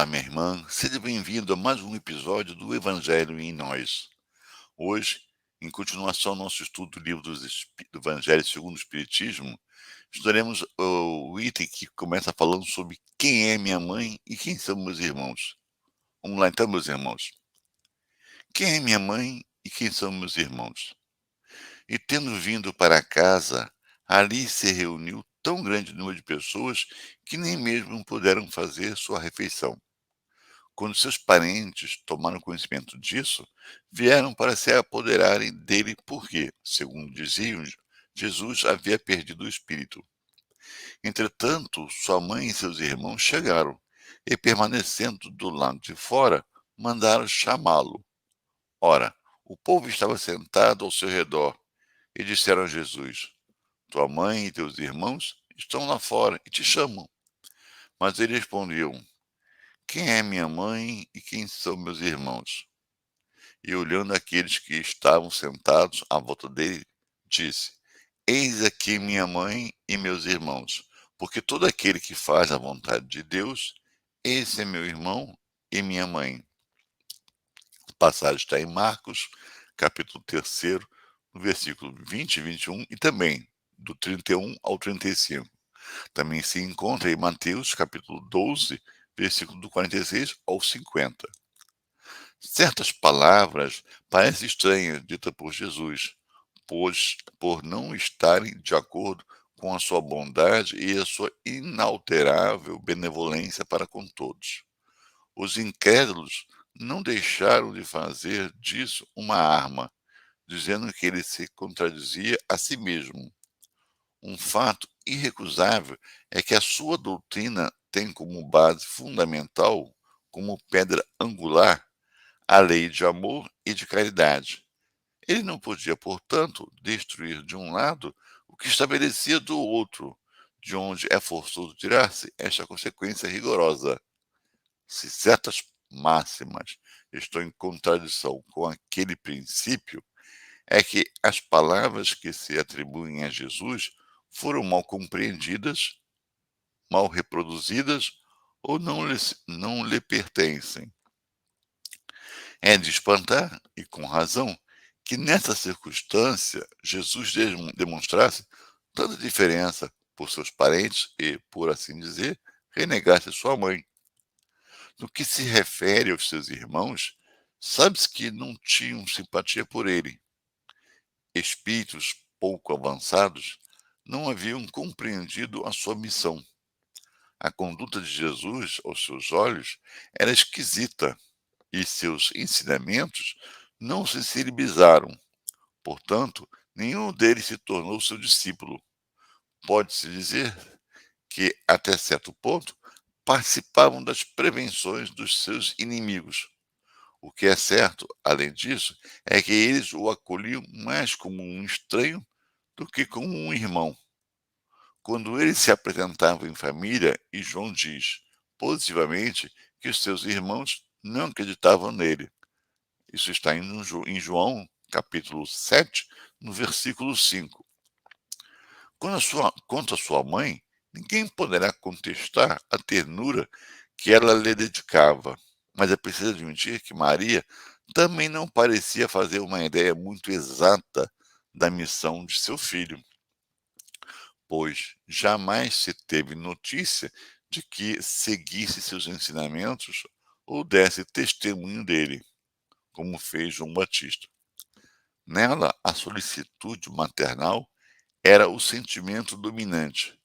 minha irmã, seja bem-vindo a mais um episódio do Evangelho em Nós. Hoje, em continuação ao nosso estudo do livro do Evangelho segundo o Espiritismo, estudaremos o item que começa falando sobre quem é minha mãe e quem são meus irmãos. Vamos lá então, meus irmãos. Quem é minha mãe e quem são meus irmãos? E tendo vindo para casa, ali se reuniu tão grande número de pessoas que nem mesmo puderam fazer sua refeição. Quando seus parentes tomaram conhecimento disso, vieram para se apoderarem dele porque, segundo diziam, Jesus havia perdido o espírito. Entretanto, sua mãe e seus irmãos chegaram e, permanecendo do lado de fora, mandaram chamá-lo. Ora, o povo estava sentado ao seu redor e disseram a Jesus: Tua mãe e teus irmãos estão lá fora e te chamam. Mas ele respondeu: Quem é minha mãe e quem são meus irmãos? E olhando aqueles que estavam sentados à volta dele, disse: Eis aqui minha mãe e meus irmãos, porque todo aquele que faz a vontade de Deus, esse é meu irmão e minha mãe. A passagem está em Marcos, capítulo 3, no versículo 20 e 21, e também do 31 ao 35. Também se encontra em Mateus, capítulo 12, versículo do 46 ao 50. Certas palavras parecem estranhas ditas por Jesus, pois por não estarem de acordo com a sua bondade e a sua inalterável benevolência para com todos. Os incrédulos não deixaram de fazer disso uma arma, dizendo que ele se contradizia a si mesmo. Um fato irrecusável é que a sua doutrina tem como base fundamental, como pedra angular, a lei de amor e de caridade. Ele não podia, portanto, destruir de um lado o que estabelecia do outro, de onde é forçoso tirar-se esta consequência rigorosa. Se certas máximas estão em contradição com aquele princípio, é que as palavras que se atribuem a Jesus foram mal compreendidas, mal reproduzidas ou não lhe pertencem. É de espantar, e com razão, que nessa circunstância Jesus demonstrasse tanta diferença por seus parentes e, por assim dizer, renegasse sua mãe. No que se refere aos seus irmãos, sabe-se que não tinham simpatia por ele. Espíritos pouco avançados não haviam compreendido a sua missão. A conduta de Jesus, aos seus olhos, era esquisita e seus ensinamentos não se sensibilizaram. Portanto, nenhum deles se tornou seu discípulo. Pode-se dizer que, até certo ponto, participavam das prevenções dos seus inimigos. O que é certo, além disso, é que eles o acolhiam mais como um estranho do que como um irmão. Quando ele se apresentava em família, e João diz positivamente que os seus irmãos não acreditavam nele. Isso está em João, capítulo 7, no versículo 5. Quanto à sua mãe, ninguém poderá contestar a ternura que ela lhe dedicava, mas é preciso admitir que Maria também não parecia fazer uma ideia muito exata da missão de seu filho, pois jamais se teve notícia de que seguisse seus ensinamentos ou desse testemunho dele, como fez João Batista. Nela, a solicitude maternal era o sentimento dominante.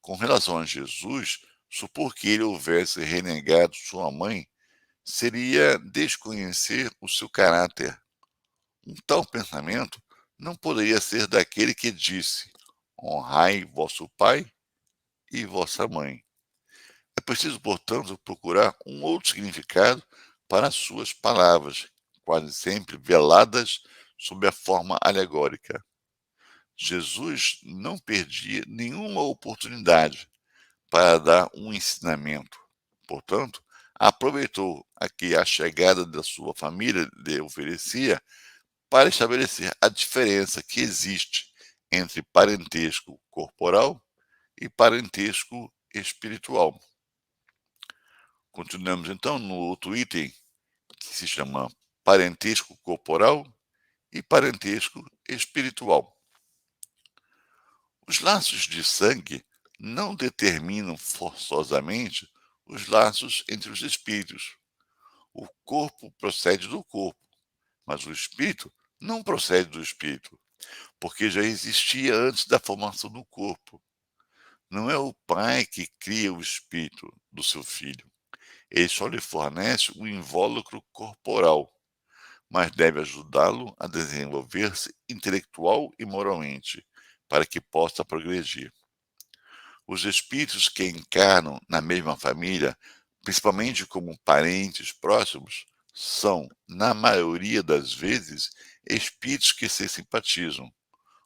Com relação a Jesus, supor que ele houvesse renegado sua mãe seria desconhecer o seu caráter. Um tal pensamento não poderia ser daquele que disse: honrai vosso pai e vossa mãe. É preciso, portanto, procurar um outro significado para as suas palavras, quase sempre veladas sob a forma alegórica. Jesus não perdia nenhuma oportunidade para dar um ensinamento. Portanto, aproveitou a chegada da sua família lhe oferecia para estabelecer a diferença que existe entre parentesco corporal e parentesco espiritual. Continuamos então no outro item, que se chama parentesco corporal e parentesco espiritual. Os laços de sangue não determinam forçosamente os laços entre os espíritos. O corpo procede do corpo, mas o espírito não procede do espírito, porque já existia antes da formação do corpo. Não é o pai que cria o espírito do seu filho. Ele só lhe fornece um invólucro corporal, mas deve ajudá-lo a desenvolver-se intelectual e moralmente, para que possa progredir. Os espíritos que encarnam na mesma família, principalmente como parentes próximos, são, na maioria das vezes, espíritos que se simpatizam,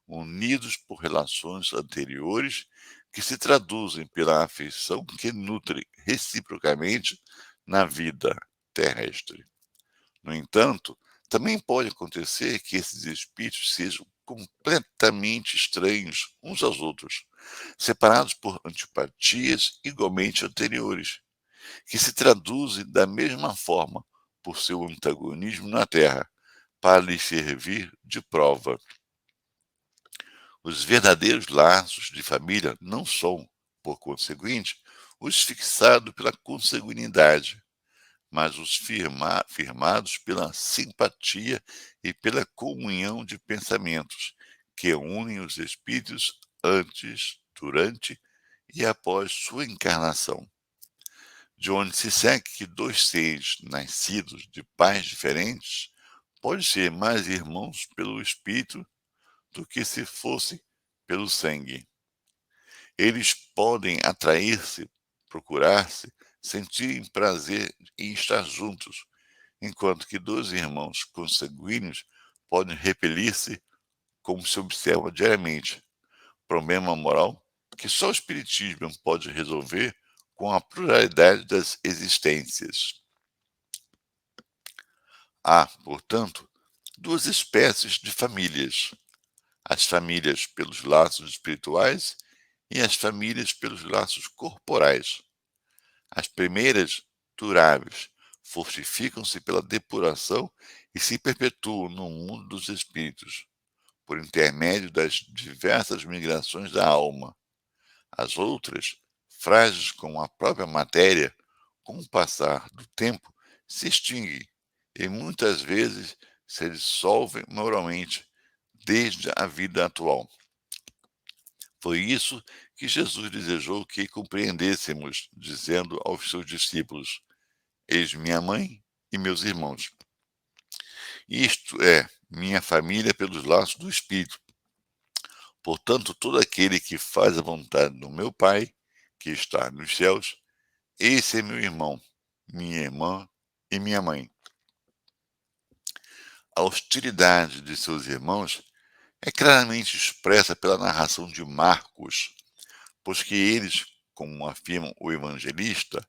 unidos por relações anteriores que se traduzem pela afeição que nutre reciprocamente na vida terrestre. No entanto, também pode acontecer que esses espíritos sejam completamente estranhos uns aos outros, separados por antipatias igualmente anteriores, que se traduzem da mesma forma por seu antagonismo na Terra, para lhe servir de prova. Os verdadeiros laços de família não são, por conseguinte, os fixados pela consanguinidade, mas os firmados pela simpatia e pela comunhão de pensamentos, que unem os espíritos antes, durante e após sua encarnação. De onde se segue que dois seres nascidos de pais diferentes podem ser mais irmãos pelo espírito do que se fossem pelo sangue. Eles podem atrair-se, procurar-se, sentirem prazer em estar juntos, enquanto que dois irmãos consanguíneos podem repelir-se como se observa diariamente, problema moral que só o Espiritismo pode resolver com a pluralidade das existências. Há, portanto, duas espécies de famílias: as famílias pelos laços espirituais e as famílias pelos laços corporais. As primeiras, duráveis, fortificam-se pela depuração e se perpetuam no mundo dos espíritos, por intermédio das diversas migrações da alma. As outras, frágeis como a própria matéria, com o passar do tempo, se extinguem e muitas vezes se dissolvem moralmente desde a vida atual. Foi isso que Jesus desejou que compreendêssemos, dizendo aos seus discípulos: Eis minha mãe e meus irmãos. Isto é, minha família pelos laços do Espírito. Portanto, todo aquele que faz a vontade do meu Pai, que está nos céus, esse é meu irmão, minha irmã e minha mãe. A hostilidade de seus irmãos é claramente expressa pela narração de Marcos, pois que eles, como afirma o evangelista,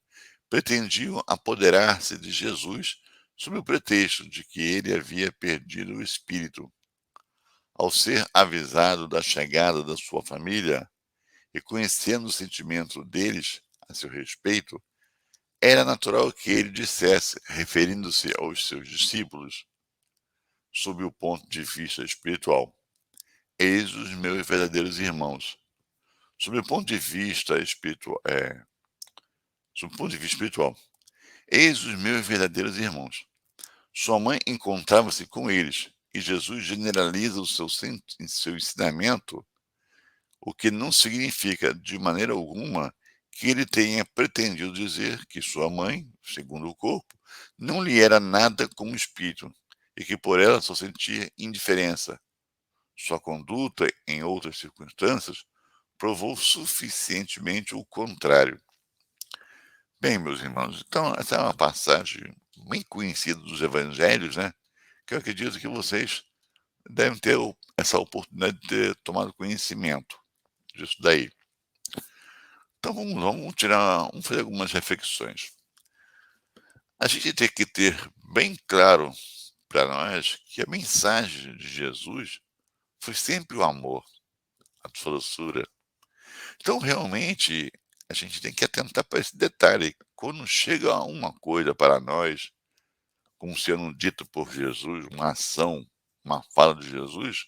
pretendiam apoderar-se de Jesus sob o pretexto de que ele havia perdido o espírito. Ao ser avisado da chegada da sua família e conhecendo o sentimento deles a seu respeito, era natural que ele dissesse, referindo-se aos seus discípulos, sob o ponto de vista espiritual: Eis os meus verdadeiros irmãos. Sob o ponto de vista espiritual, sob o ponto de vista espiritual, eis os meus verdadeiros irmãos. Sua mãe encontrava-se com eles, e Jesus generaliza o seu ensinamento, o que não significa, de maneira alguma, que ele tenha pretendido dizer que sua mãe, segundo o corpo, não lhe era nada como espírito, e que por ela só sentia indiferença. Sua conduta, em outras circunstâncias, provou suficientemente o contrário. Bem, meus irmãos, então essa é uma passagem bem conhecida dos evangelhos, né? Que eu acredito que vocês devem ter essa oportunidade de ter tomado conhecimento disso daí. Então vamos fazer algumas reflexões. A gente tem que ter bem claro para nós que a mensagem de Jesus foi sempre o amor, a doçura. Então, realmente, a gente tem que atentar para esse detalhe. quando chega uma coisa para nós, como sendo dito por Jesus, uma ação, uma fala de Jesus,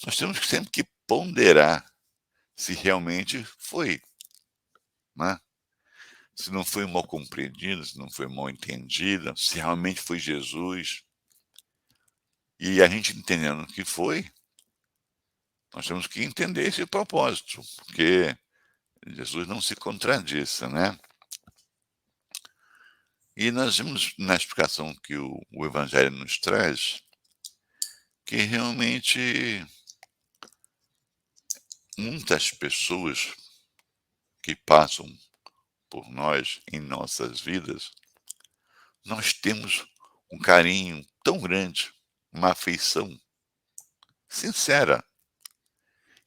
nós temos que sempre que ponderar se realmente foi, né? Se não foi mal compreendida, se não foi mal entendida, se realmente foi Jesus. E a gente entendendo que foi, nós temos que entender esse propósito, porque Jesus não se contradisse, né? E nós vimos na explicação que o Evangelho nos traz, que realmente muitas pessoas que passam por nós em nossas vidas, nós temos um carinho tão grande, uma afeição sincera.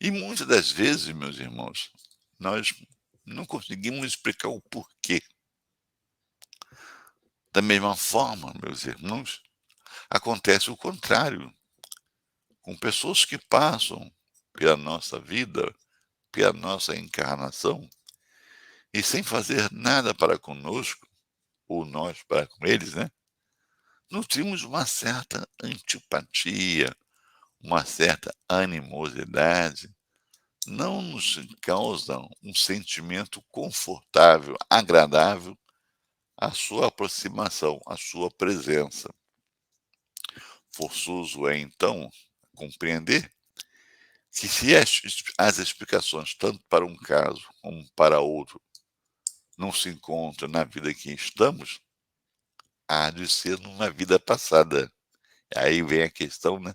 E muitas das vezes, meus irmãos, nós não conseguimos explicar o porquê. Da mesma forma, meus irmãos, acontece o contrário, com pessoas que passam pela nossa vida, pela nossa encarnação, e sem fazer nada para conosco, ou nós para com eles, né? Nutrimos uma certa antipatia, uma certa animosidade, não nos causam um sentimento confortável, agradável a sua aproximação, a sua presença. Forçoso é, então, compreender que se as explicações, tanto para um caso como para outro, não se encontram na vida que estamos, há de ser numa vida passada. Aí vem a questão, né,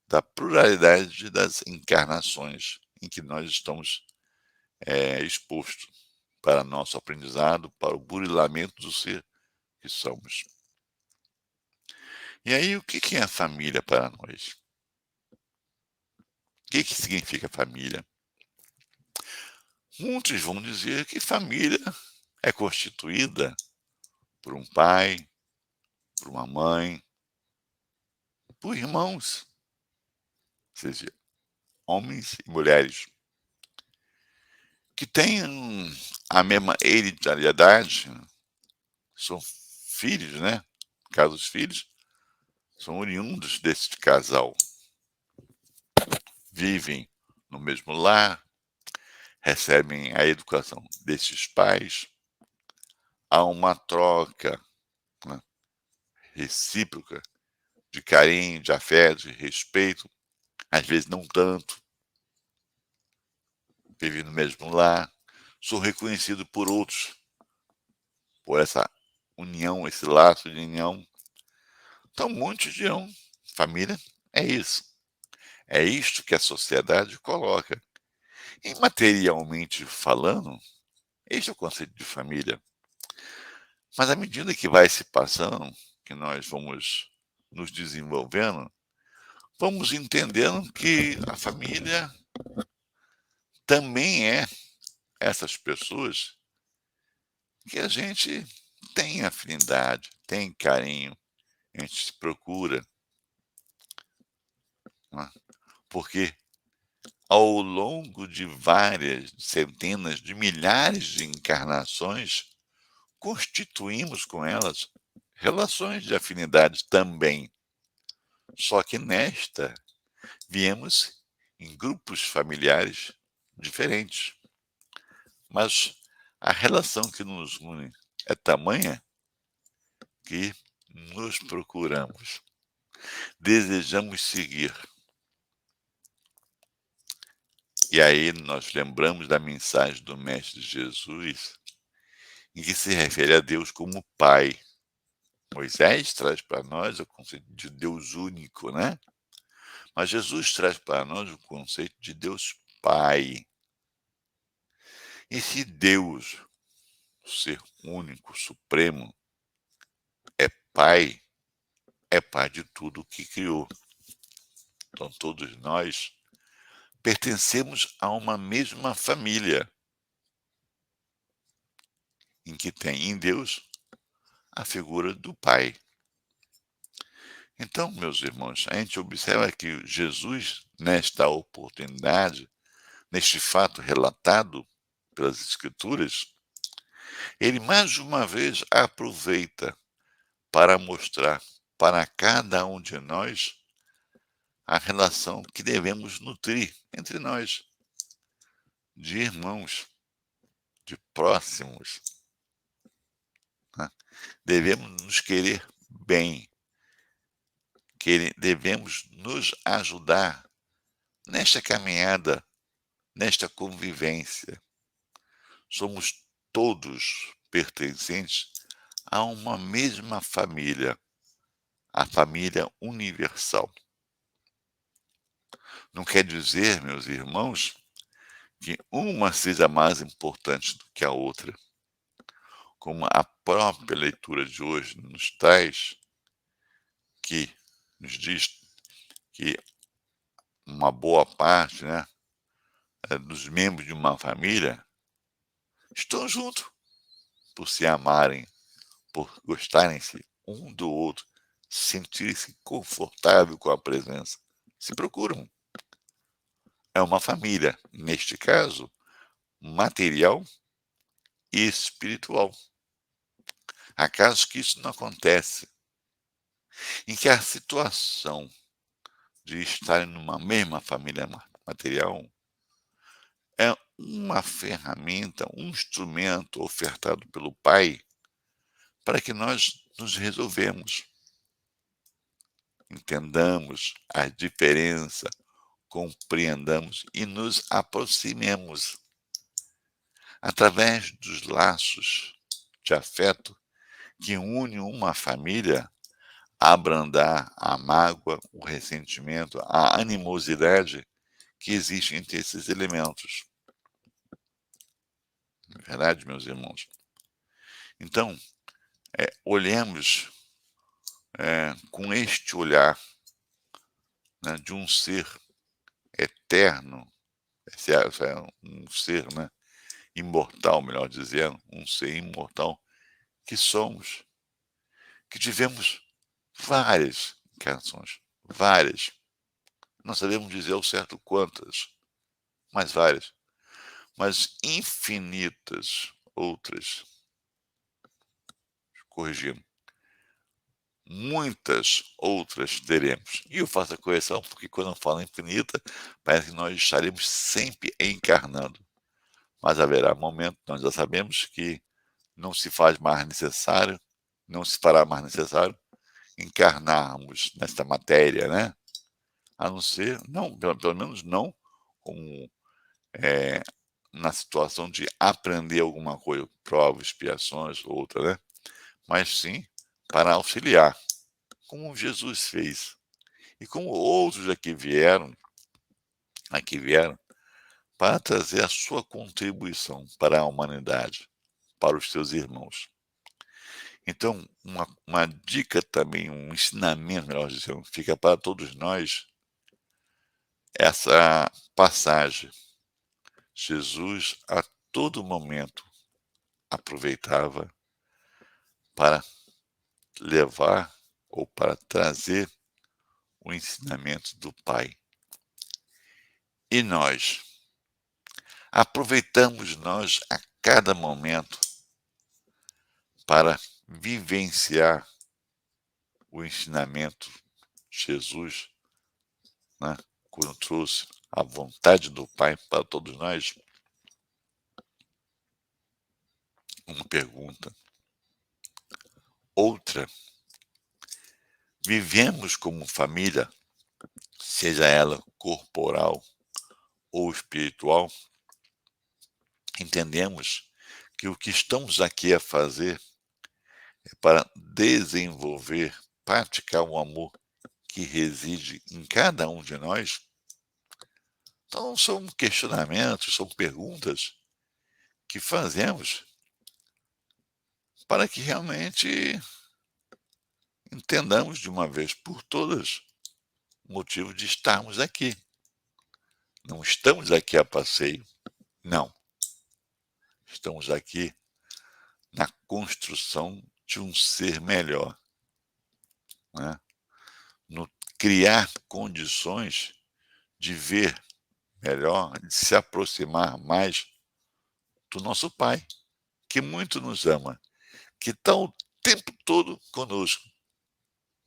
da pluralidade das encarnações em que nós estamos expostos para nosso aprendizado, para o burilamento do ser que somos. E aí, o que é a família para nós? O que significa família? Muitos vão dizer que família é constituída por um pai, por uma mãe, por irmãos, ou seja, homens e mulheres, que têm a mesma hereditariedade, são filhos, né? No caso, os filhos são oriundos desse casal, vivem no mesmo lar, recebem a educação desses pais, há uma troca, né, recíproca de carinho, de afeto, de respeito, às vezes não tanto, vivem no mesmo lar, sou reconhecido por outros, por essa união, esse laço de união. Então, muitos dirão, família é isso. É isto que a sociedade coloca. E materialmente falando, este é o conceito de família. Mas à medida que vai se passando, que nós vamos nos desenvolvendo, vamos entendendo que a família também é essas pessoas que a gente tem afinidade, tem carinho, a gente se procura, né? Porque ao longo de várias centenas de milhares de encarnações, constituímos com elas relações de afinidade também. Só que nesta, viemos em grupos familiares diferentes. Mas a relação que nos une é tamanha que nos procuramos, desejamos seguir. E aí nós lembramos da mensagem do Mestre Jesus, em que se refere a Deus como Pai. Moisés traz para nós o conceito de Deus único, né? Mas Jesus traz para nós o conceito de Deus Pai. E se Deus, o ser único, supremo, Pai, é Pai de tudo o que criou. Então todos nós pertencemos a uma mesma família, em que tem em Deus a figura do Pai. Então, meus irmãos, a gente observa que Jesus, nesta oportunidade, neste fato relatado pelas Escrituras, Ele mais uma vez aproveita para mostrar para cada um de nós a relação que devemos nutrir entre nós, de irmãos, de próximos, né? Devemos nos querer bem, devemos nos ajudar nesta caminhada, nesta convivência. Somos todos pertencentes a uma mesma família, a família universal. Não quer dizer, meus irmãos, que uma seja mais importante do que a outra, como a própria leitura de hoje nos traz, que nos diz que uma boa parte, né, dos membros de uma família estão juntos por se amarem, por gostarem-se um do outro, sentirem-se confortável com a presença. Se procuram. É uma família, neste caso, material e espiritual. Há casos que isso não acontece, em que a situação de estarem numa mesma família material é uma ferramenta, um instrumento ofertado pelo Pai para que nós nos resolvemos, entendamos a diferença, compreendamos e nos aproximemos através dos laços de afeto que une uma família a abrandar a mágoa, o ressentimento, a animosidade que existe entre esses elementos. Não é verdade, meus irmãos? Então, olhemos com este olhar, né, de um ser eterno, esse é um ser, né, imortal, melhor dizendo, um ser imortal que somos, que tivemos várias encarnações, várias. Não sabemos dizer ao certo quantas, mas várias, mas infinitas outras, corrigindo, muitas outras teremos. E eu faço a correção porque quando eu falo infinita, parece que nós estaremos sempre encarnando. Mas haverá momento, nós já sabemos que não se faz mais necessário, não se fará mais necessário encarnarmos nesta matéria, né? A não ser, não, pelo menos não como na situação de aprender alguma coisa, prova, expiações, outra, né? Mas sim para auxiliar, como Jesus fez. E como outros aqui vieram, para trazer a sua contribuição para a humanidade, para os seus irmãos. Então, uma dica também, um ensinamento, melhor dizendo, fica para todos nós, essa passagem. Jesus, a todo momento, aproveitava para levar ou para trazer o ensinamento do Pai. E nós, aproveitamos nós a cada momento para vivenciar o ensinamento de Jesus, né, quando trouxe a vontade do Pai para todos nós. Uma pergunta. Outra, vivemos como família, seja ela corporal ou espiritual, entendemos que o que estamos aqui a fazer é para desenvolver, praticar o amor que reside em cada um de nós. Então, são questionamentos, são perguntas que fazemos para que realmente entendamos de uma vez por todas o motivo de estarmos aqui. Não estamos aqui a passeio, não. Estamos aqui na construção de um ser melhor, né? No criar condições de ver melhor, de se aproximar mais do nosso Pai, que muito nos ama, que está o tempo todo conosco,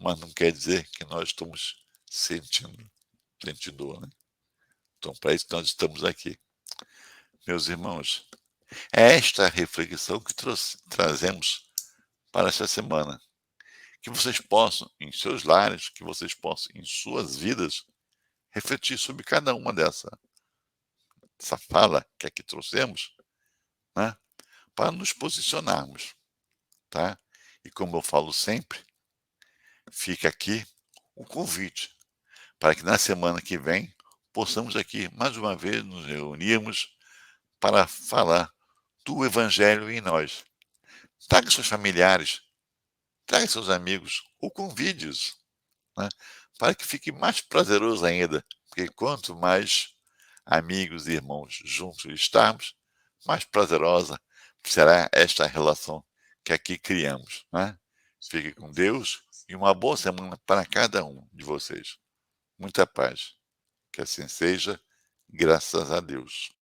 mas não quer dizer que nós estamos sentindo, né. Então para isso nós estamos aqui. Meus irmãos, é esta a reflexão que trazemos para esta semana. Que vocês possam, em seus lares, que vocês possam, em suas vidas, refletir sobre cada uma dessa fala que aqui trouxemos, né, para nos posicionarmos, tá? E como eu falo sempre, fica aqui o convite para que na semana que vem possamos aqui mais uma vez nos reunirmos para falar do Evangelho em nós. Traga seus familiares, traga seus amigos, ou convide-os, né, para que fique mais prazeroso ainda, porque quanto mais amigos e irmãos juntos estarmos, mais prazerosa será esta relação que aqui criamos, né. Fique com Deus e uma boa semana para cada um de vocês. Muita paz. Que assim seja, graças a Deus.